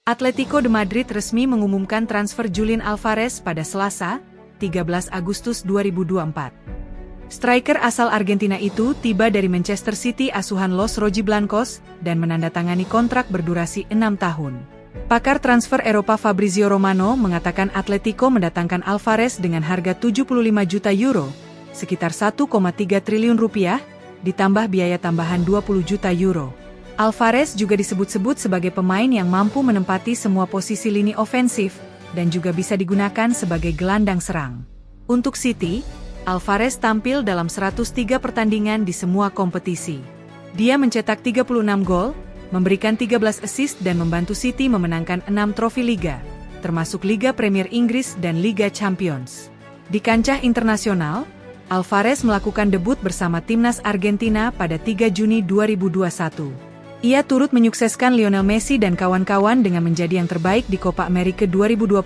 Atletico de Madrid resmi mengumumkan transfer Julián Álvarez pada Selasa, 13 Agustus 2024. Striker asal Argentina itu tiba dari Manchester City asuhan Los Rojiblancos dan menandatangani kontrak berdurasi 6 tahun. Pakar transfer Eropa Fabrizio Romano mengatakan Atletico mendatangkan Álvarez dengan harga 75 juta euro, sekitar 1,3 triliun rupiah, ditambah biaya tambahan 20 juta euro. Álvarez juga disebut-sebut sebagai pemain yang mampu menempati semua posisi lini ofensif, dan juga bisa digunakan sebagai gelandang serang. Untuk City, Álvarez tampil dalam 103 pertandingan di semua kompetisi. Dia mencetak 36 gol, memberikan 13 assist dan membantu City memenangkan 6 trofi Liga, termasuk Liga Premier Inggris dan Liga Champions. Di kancah internasional, Álvarez melakukan debut bersama timnas Argentina pada 3 Juni 2021. Ia turut menyukseskan Lionel Messi dan kawan-kawan dengan menjadi yang terbaik di Copa America 2021,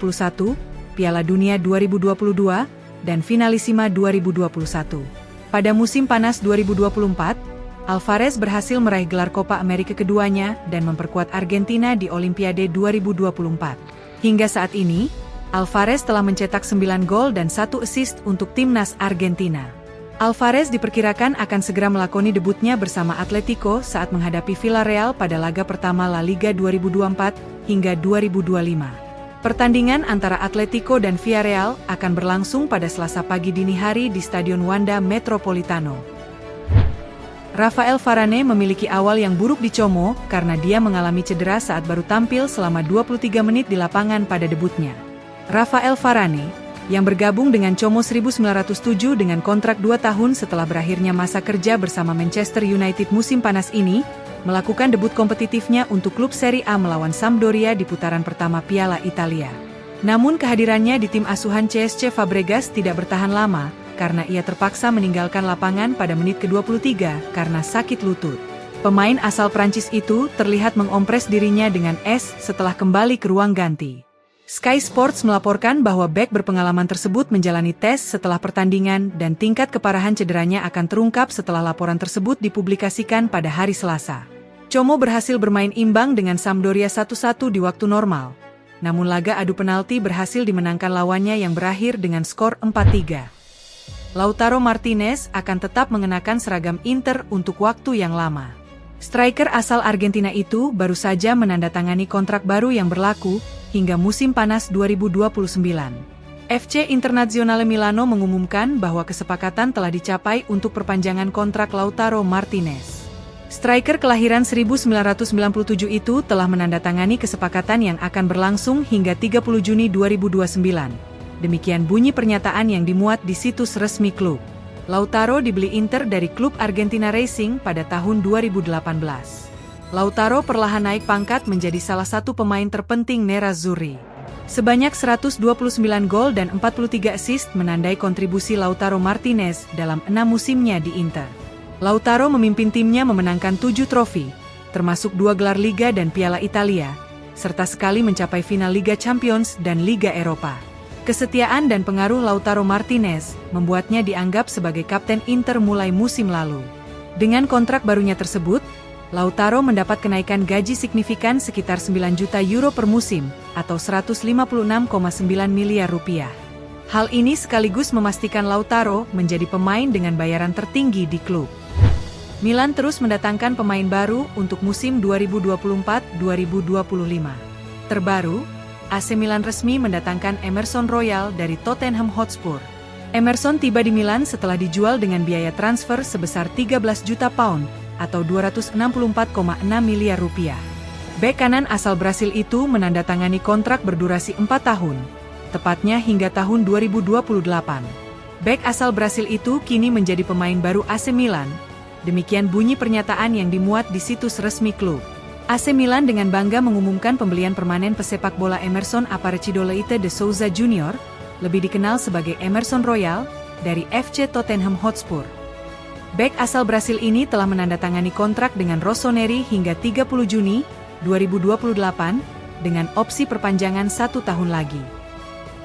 Piala Dunia 2022, dan Finalissima 2021. Pada musim panas 2024, Álvarez berhasil meraih gelar Copa America keduanya dan memperkuat Argentina di Olimpiade 2024. Hingga saat ini, Álvarez telah mencetak 9 gol dan 1 assist untuk timnas Argentina. Álvarez diperkirakan akan segera melakoni debutnya bersama Atletico saat menghadapi Villarreal pada laga pertama La Liga 2024 hingga 2025. Pertandingan antara Atletico dan Villarreal akan berlangsung pada Selasa pagi dini hari di Stadion Wanda Metropolitano. Rafael Varane memiliki awal yang buruk di Como karena dia mengalami cedera saat baru tampil selama 23 menit di lapangan pada debutnya. Rafael Varane, yang bergabung dengan Como 1907 dengan kontrak 2 tahun setelah berakhirnya masa kerja bersama Manchester United musim panas ini, melakukan debut kompetitifnya untuk klub Serie A melawan Sampdoria di putaran pertama Piala Italia. Namun kehadirannya di tim asuhan CSC Fabregas tidak bertahan lama, karena ia terpaksa meninggalkan lapangan pada menit ke-23 karena sakit lutut. Pemain asal Prancis itu terlihat mengompres dirinya dengan es setelah kembali ke ruang ganti. Sky Sports melaporkan bahwa bek berpengalaman tersebut menjalani tes setelah pertandingan dan tingkat keparahan cederanya akan terungkap setelah laporan tersebut dipublikasikan pada hari Selasa. Como berhasil bermain imbang dengan Sampdoria 1-1 di waktu normal. Namun laga adu penalti berhasil dimenangkan lawannya yang berakhir dengan skor 4-3. Lautaro Martinez akan tetap mengenakan seragam Inter untuk waktu yang lama. Striker asal Argentina itu baru saja menandatangani kontrak baru yang berlaku hingga musim panas 2029. FC Internazionale Milano mengumumkan bahwa kesepakatan telah dicapai untuk perpanjangan kontrak Lautaro Martinez. Striker kelahiran 1997 itu telah menandatangani kesepakatan yang akan berlangsung hingga 30 Juni 2029. Demikian bunyi pernyataan yang dimuat di situs resmi klub. Lautaro dibeli Inter dari klub Argentina Racing pada tahun 2018. Lautaro perlahan naik pangkat menjadi salah satu pemain terpenting Nerazzurri. Sebanyak 129 gol dan 43 assist menandai kontribusi Lautaro Martinez dalam 6 musimnya di Inter. Lautaro memimpin timnya memenangkan 7 trofi, termasuk 2 gelar Liga dan Piala Italia, serta sekali mencapai final Liga Champions dan Liga Eropa. Kesetiaan dan pengaruh Lautaro Martinez membuatnya dianggap sebagai kapten Inter mulai musim lalu. Dengan kontrak barunya tersebut, Lautaro mendapat kenaikan gaji signifikan sekitar 9 juta euro per musim, atau 156,9 miliar rupiah. Hal ini sekaligus memastikan Lautaro menjadi pemain dengan bayaran tertinggi di klub. Milan terus mendatangkan pemain baru untuk musim 2024-2025. Terbaru, AC Milan resmi mendatangkan Emerson Royal dari Tottenham Hotspur. Emerson tiba di Milan setelah dijual dengan biaya transfer sebesar 13 juta pound, atau 264,6 miliar rupiah. Bek kanan asal Brasil itu menandatangani kontrak berdurasi 4 tahun, tepatnya hingga tahun 2028. Bek asal Brasil itu kini menjadi pemain baru AC Milan. Demikian bunyi pernyataan yang dimuat di situs resmi klub. AC Milan dengan bangga mengumumkan pembelian permanen pesepak bola Emerson Aparecido Leite de Souza Jr., lebih dikenal sebagai Emerson Royal, dari FC Tottenham Hotspur. Bek asal Brasil ini telah menandatangani kontrak dengan Rossoneri hingga 30 Juni 2028 dengan opsi perpanjangan 1 tahun lagi.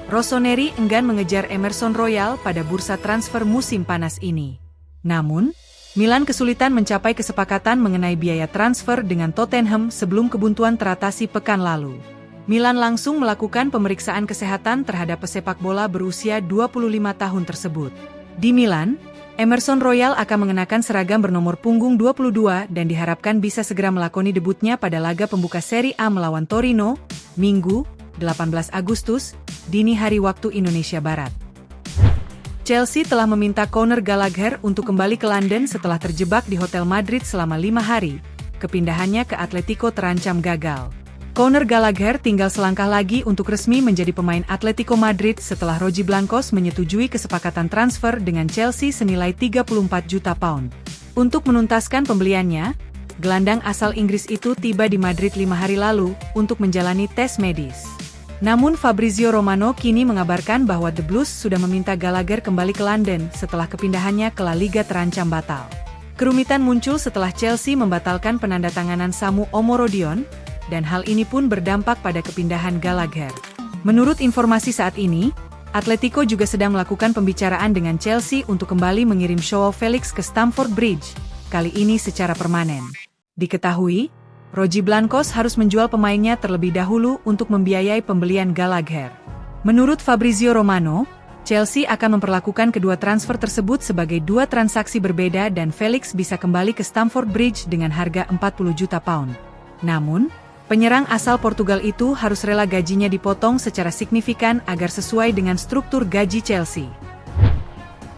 Rossoneri enggan mengejar Emerson Royal pada bursa transfer musim panas ini. Namun, Milan kesulitan mencapai kesepakatan mengenai biaya transfer dengan Tottenham sebelum kebuntuan teratasi pekan lalu. Milan langsung melakukan pemeriksaan kesehatan terhadap pesepak bola berusia 25 tahun tersebut. Di Milan, Emerson Royal akan mengenakan seragam bernomor punggung 22 dan diharapkan bisa segera melakoni debutnya pada laga pembuka Serie A melawan Torino, Minggu, 18 Agustus, dini hari waktu Indonesia Barat. Chelsea telah meminta Conor Gallagher untuk kembali ke London setelah terjebak di Hotel Madrid selama 5 hari. Kepindahannya ke Atletico terancam gagal. Conor Gallagher tinggal selangkah lagi untuk resmi menjadi pemain Atletico Madrid setelah Rogi Blancos menyetujui kesepakatan transfer dengan Chelsea senilai 34 juta pound. Untuk menuntaskan pembeliannya, gelandang asal Inggris itu tiba di Madrid 5 hari lalu untuk menjalani tes medis. Namun Fabrizio Romano kini mengabarkan bahwa The Blues sudah meminta Gallagher kembali ke London setelah kepindahannya ke La Liga terancam batal. Kerumitan muncul setelah Chelsea membatalkan penandatanganan Samu Omorodion, dan hal ini pun berdampak pada kepindahan Gallagher. Menurut informasi saat ini, Atletico juga sedang melakukan pembicaraan dengan Chelsea untuk kembali mengirim Joao Felix ke Stamford Bridge, kali ini secara permanen. Diketahui, Rogi Blancos harus menjual pemainnya terlebih dahulu untuk membiayai pembelian Gallagher. Menurut Fabrizio Romano, Chelsea akan memperlakukan kedua transfer tersebut sebagai dua transaksi berbeda dan Felix bisa kembali ke Stamford Bridge dengan harga 40 juta pound. Namun, penyerang asal Portugal itu harus rela gajinya dipotong secara signifikan agar sesuai dengan struktur gaji Chelsea.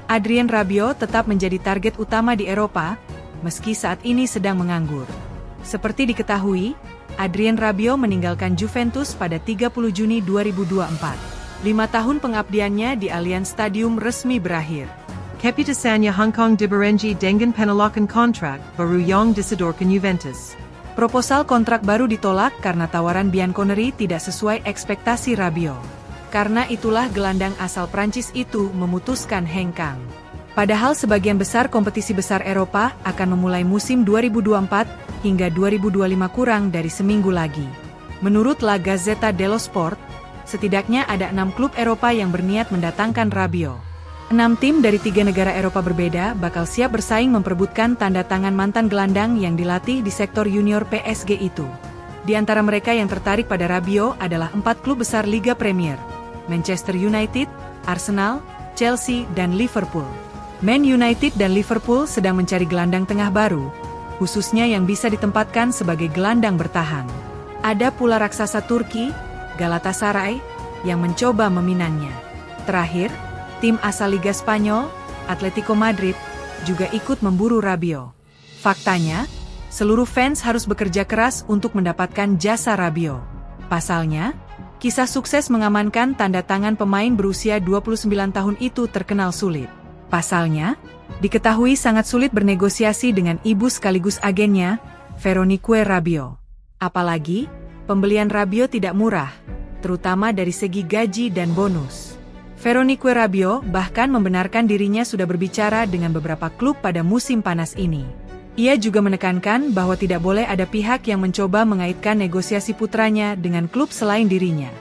Adrien Rabiot tetap menjadi target utama di Eropa, meski saat ini sedang menganggur. Seperti diketahui, Adrien Rabiot meninggalkan Juventus pada 30 Juni 2024. 5 tahun pengabdiannya di Allianz Stadium resmi berakhir. Keputusannya Hong Kong diberhenti dengan penolakan kontrak baru yang disodorkan Juventus. Proposal kontrak baru ditolak karena tawaran Bianconeri tidak sesuai ekspektasi Rabiot. Karena itulah gelandang asal Prancis itu memutuskan hengkang. Padahal sebagian besar kompetisi besar Eropa akan memulai musim 2024 hingga 2025 kurang dari seminggu lagi. Menurut La Gazzetta dello Sport, setidaknya ada 6 klub Eropa yang berniat mendatangkan Rabiot. 6 tim dari 3 negara Eropa berbeda bakal siap bersaing memperebutkan tanda tangan mantan gelandang yang dilatih di sektor junior PSG itu. Di antara mereka yang tertarik pada Rabiot adalah 4 klub besar Liga Premier: Manchester United, Arsenal, Chelsea, dan Liverpool. Man United dan Liverpool sedang mencari gelandang tengah baru, khususnya yang bisa ditempatkan sebagai gelandang bertahan. Ada pula raksasa Turki, Galatasaray, yang mencoba meminangnya. Terakhir, tim asal Liga Spanyol, Atletico Madrid, juga ikut memburu Rabiot. Faktanya, seluruh fans harus bekerja keras untuk mendapatkan jasa Rabiot. Pasalnya, kisah sukses mengamankan tanda tangan pemain berusia 29 tahun itu terkenal sulit. Pasalnya, diketahui sangat sulit bernegosiasi dengan ibu sekaligus agennya, Veronique Rabiot. Apalagi, pembelian Rabiot tidak murah, terutama dari segi gaji dan bonus. Veronique Rabiot bahkan membenarkan dirinya sudah berbicara dengan beberapa klub pada musim panas ini. Ia juga menekankan bahwa tidak boleh ada pihak yang mencoba mengaitkan negosiasi putranya dengan klub selain dirinya.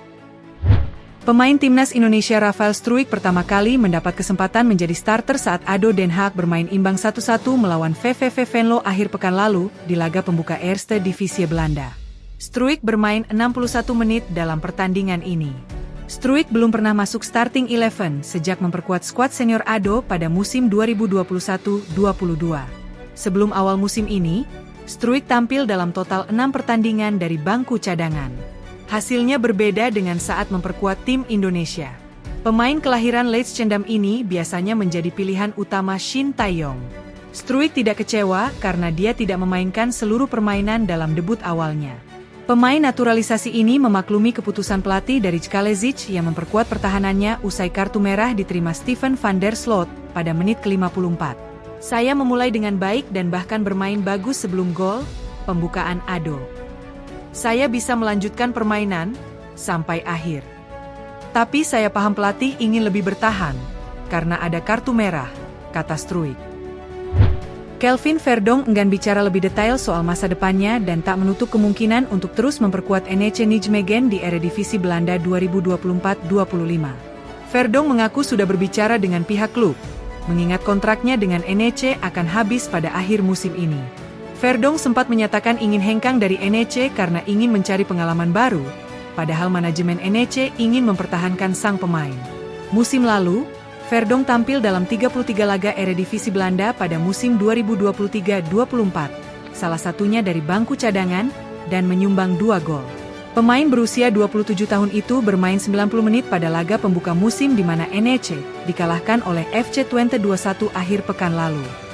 Pemain timnas Indonesia Rafael Struijk pertama kali mendapat kesempatan menjadi starter saat ADO Den Haag bermain imbang 1-1 melawan VVV Venlo akhir pekan lalu di laga pembuka Eerste Divisie Belanda. Struijk bermain 61 menit dalam pertandingan ini. Struijk belum pernah masuk starting 11 sejak memperkuat skuad senior ADO pada musim 2021-22. Sebelum awal musim ini, Struijk tampil dalam total 6 pertandingan dari bangku cadangan. Hasilnya berbeda dengan saat memperkuat tim Indonesia. Pemain kelahiran Leidschendam ini biasanya menjadi pilihan utama Shin Tae-yong. Struijk tidak kecewa karena dia tidak memainkan seluruh permainan dalam debut awalnya. Pemain naturalisasi ini memaklumi keputusan pelatih dari Kalezic yang memperkuat pertahanannya usai kartu merah diterima Steven van der Sloot pada menit ke-54. Saya memulai dengan baik dan bahkan bermain bagus sebelum gol pembukaan ADO. Saya bisa melanjutkan permainan sampai akhir. Tapi saya paham pelatih ingin lebih bertahan karena ada kartu merah, kata Struijk. Kelvin Verdong enggan bicara lebih detail soal masa depannya dan tak menutup kemungkinan untuk terus memperkuat NEC Nijmegen di Eredivisie Belanda 2024-25. Verdong mengaku sudah berbicara dengan pihak klub, mengingat kontraknya dengan NEC akan habis pada akhir musim ini. Verdong sempat menyatakan ingin hengkang dari NEC karena ingin mencari pengalaman baru, padahal manajemen NEC ingin mempertahankan sang pemain. Musim lalu, Verdonk tampil dalam 33 laga Eredivisie Belanda pada musim 2023-24, salah satunya dari bangku cadangan, dan menyumbang 2 gol. Pemain berusia 27 tahun itu bermain 90 menit pada laga pembuka musim di mana NEC dikalahkan oleh FC Twente 2-1 akhir pekan lalu.